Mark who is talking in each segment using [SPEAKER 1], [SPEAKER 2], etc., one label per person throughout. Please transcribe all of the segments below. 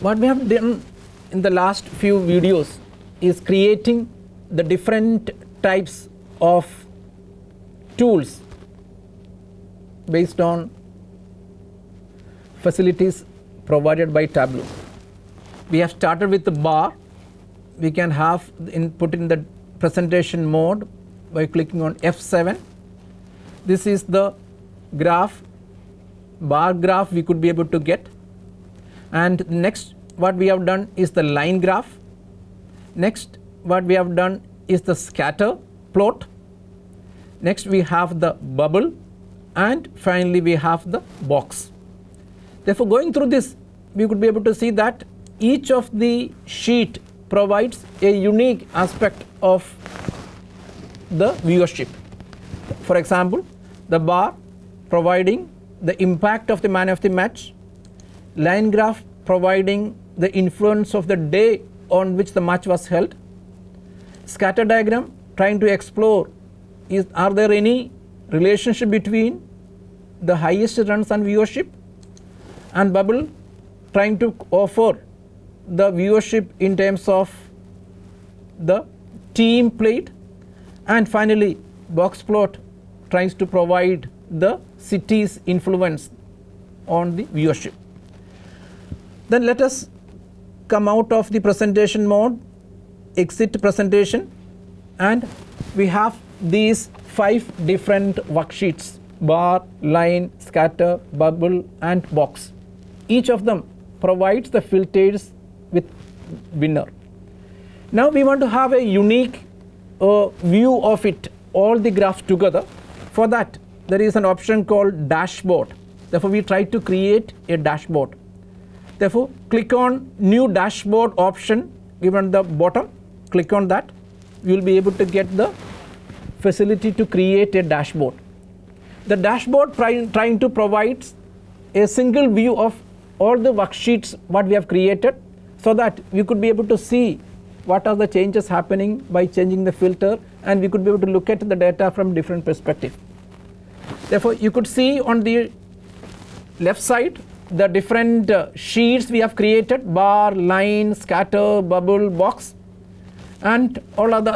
[SPEAKER 1] what we have done in the last few videos is creating the different types of tools based on facilities provided by Tabloo. We have started with the bar. We can have input in the presentation mode by clicking on F7. This is the graph, bar graph we could be able to get. And next what we have done is the line graph. Next what we have done is the scatter plot. Next we have the bubble, and finally we have the box. Therefore, going through this, we could be able to see that each of the sheet provides a unique aspect of the viewership. For example, the bar providing the impact of the man of the match, line graph providing the influence of the day on which the match was held, scatter diagram trying to explore are there any relationship between the highest runs and viewership, and bubble trying to offer the viewership in terms of the team played, and finally box plot tries to provide the city's influence on the viewership. Then let us come out of the presentation mode, exit presentation, and we have these 5 different worksheets: bar, line, scatter, bubble and box. Each of them provides the filters with winner. Now we want to have a unique view of it, all the graphs together. For that there is an option called dashboard. Therefore we try to create a dashboard. Therefore click on new dashboard option given at the bottom, click on that. You will be able to get the facility to create a dashboard. The dashboard trying to provide a single view of all the worksheets what we have created, so that we could be able to see what are the changes happening by changing the filter, and we could be able to look at the data from different perspective. Therefore you could see on the left side the different sheets we have created: bar, line, scatter, bubble, box, and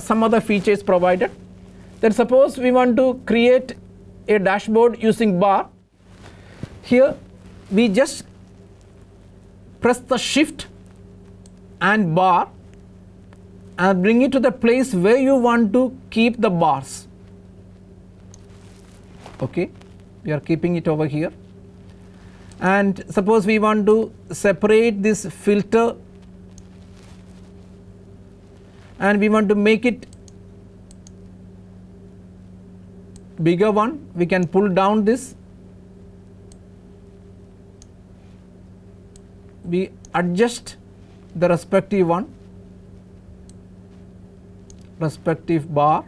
[SPEAKER 1] some other features provided. Then suppose we want to create a dashboard using bar. Here we just press the shift and bar and bring it to the place where you want to keep the bars. Okay, we are keeping it over here. And suppose we want to separate this filter and we want to make it bigger one, we can pull down this. We adjust the respective one, respective bar.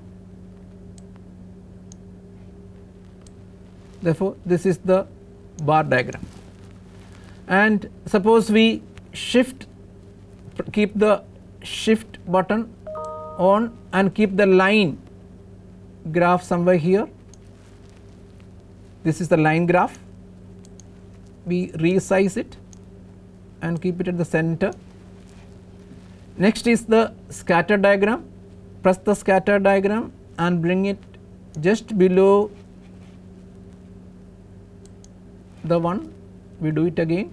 [SPEAKER 1] Therefore this is the bar diagram. And suppose we keep the shift button on and keep the line graph somewhere here. This is the line graph. We resize it and keep it at the center. Next is the scatter diagram. Press the scatter diagram and bring it just below the one. We do it again,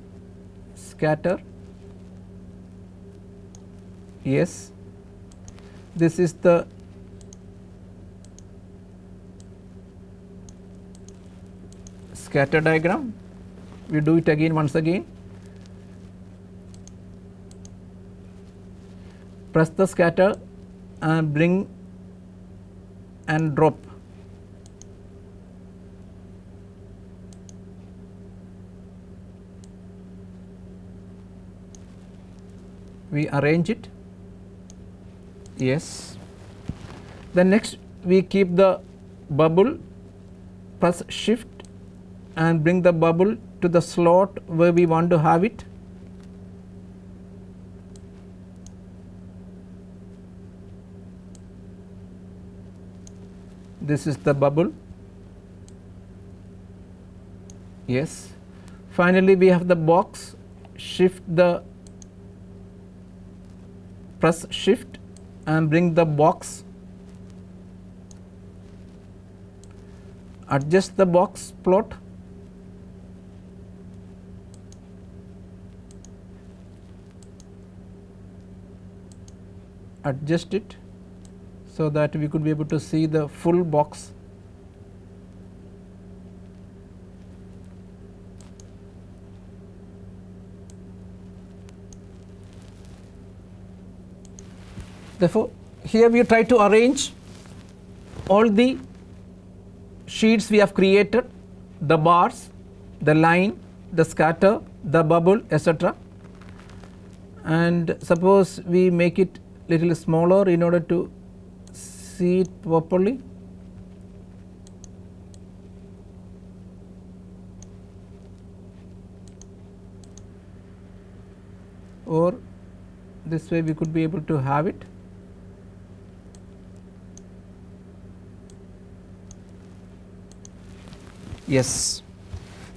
[SPEAKER 1] scatter, yes. This is the scatter diagram. We do it again once again. Press the scatter and bring and drop. We arrange it, yes. Then next we keep the bubble, press shift and bring the bubble to the slot where we want to have it. This is the bubble, yes. Finally we have the box, shift the press shift and bring the box, adjust the box plot, adjust it so that we could be able to see the full box. Therefore, here we try to arrange all the sheets we have created, the bars, the line, the scatter, the bubble, etc. And suppose we make it little smaller in order to see it properly. Or this way we could be able to have it. Yes.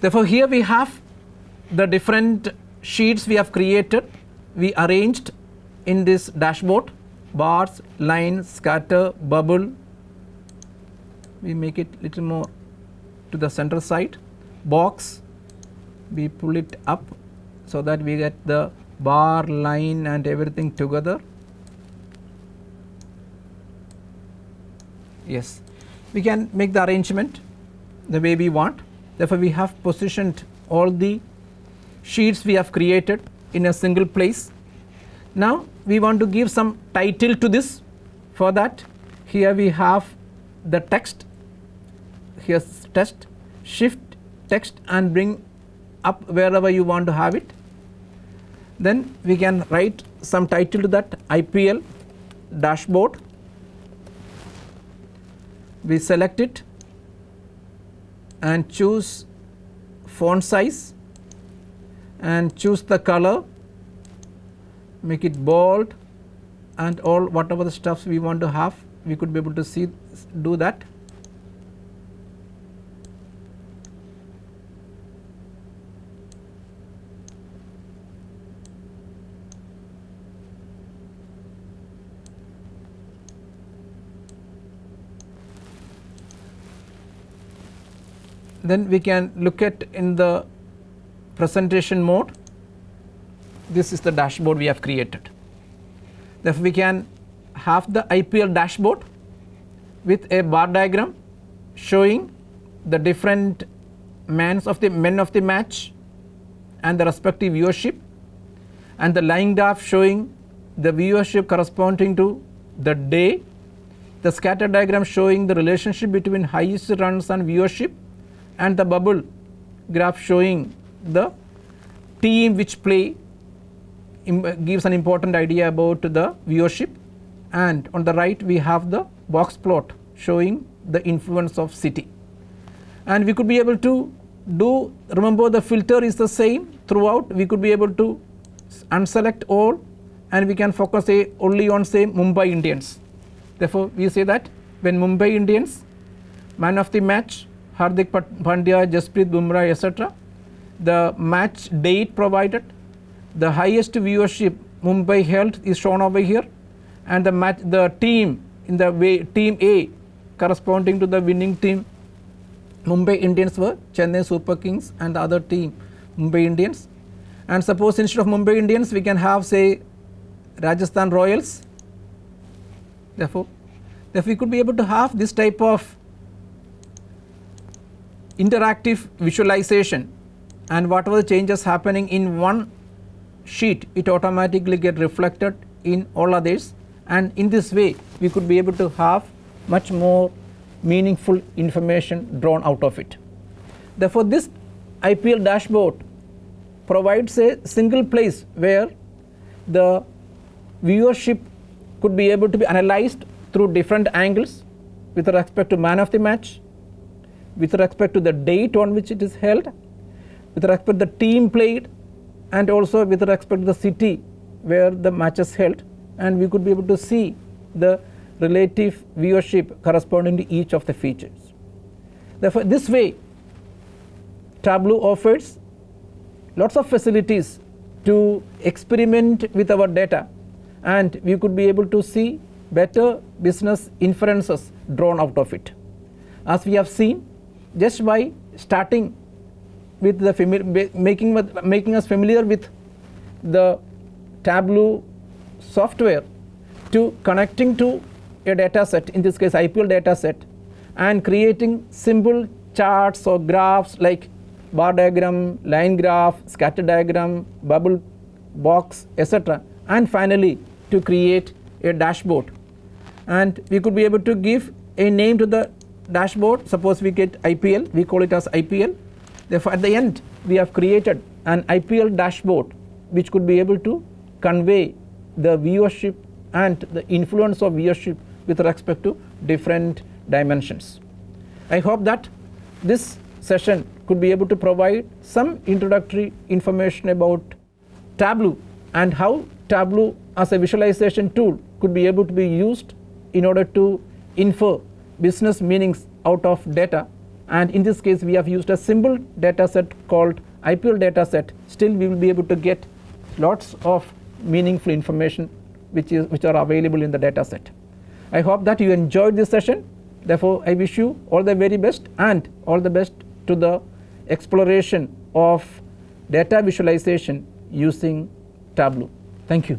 [SPEAKER 1] Therefore, here we have the different sheets we have created, we arranged in this dashboard: bars, line, scatter, bubble. We make it little more to the center side. Box, we pull it up so that we get the bar, line and everything together. Yes, we can make the arrangement the way we want. Therefore, we have positioned all the sheets we have created in a single place. Now, we want to give some title to this. For that, here we have the text. Here's text, shift text and bring up wherever you want to have it. Then we can write some title to that: IPL dashboard. We select it and choose font size and choose the color, make it bold, and all whatever the stuffs we want to have, we could be able to see, do that. Then we can look at in the presentation mode. This is the dashboard we have created. Therefore, we can have the IPL dashboard with a bar diagram showing the different men of the match and the respective viewership, and the line graph showing the viewership corresponding to the day, the scatter diagram showing the relationship between highest runs and viewership, and the bubble graph showing the team which play gives an important idea about the viewership. And on the right we have the box plot showing the influence of city. And we could be able to do, remember the filter is the same throughout, we could be able to unselect all and we can focus only on say Mumbai Indians. Therefore, we say that when Mumbai Indians, man of the match Hardik Pandya, Jasprit Bumrah, etc., the match date provided, the highest viewership Mumbai held is shown over here, and the team in the way team A corresponding to the winning team Mumbai Indians were Chennai Super Kings, and the other team Mumbai Indians. And suppose instead of Mumbai Indians we can have say Rajasthan Royals. Therefore we could be able to have this type of interactive visualization, and whatever the changes happening in one sheet, it automatically get reflected in all others, and in this way we could be able to have much more meaningful information drawn out of it. Therefore, this IPL dashboard provides a single place where the viewership could be able to be analyzed through different angles with respect to man of the match, with respect to the date on which it is held, with respect to the team played, and also with respect to the city where the match is held, and we could be able to see the relative viewership corresponding to each of the features. Therefore, this way Tabloo offers lots of facilities to experiment with our data and we could be able to see better business inferences drawn out of it. As we have seen, just by starting with the making us familiar with the Tabloo software to connecting to a data set, in this case IPL data set, and creating simple charts or graphs like bar diagram, line graph, scatter diagram, bubble box, etc., and finally to create a dashboard. And we could be able to give a name to the dashboard. Suppose we get IPL, we call it as IPL. Therefore at the end we have created an IPL dashboard which could be able to convey the viewership and the influence of viewership with respect to different dimensions. I hope that this session could be able to provide some introductory information about Tabloo and how Tabloo as a visualization tool could be able to be used in order to infer business meanings out of data. And in this case we have used a simple data set called IPL data set. Still we will be able to get lots of meaningful information which are available in the data set. I hope that you enjoyed this session. Therefore I wish you all the very best, and all the best to the exploration of data visualization using Tabloo. Thank you.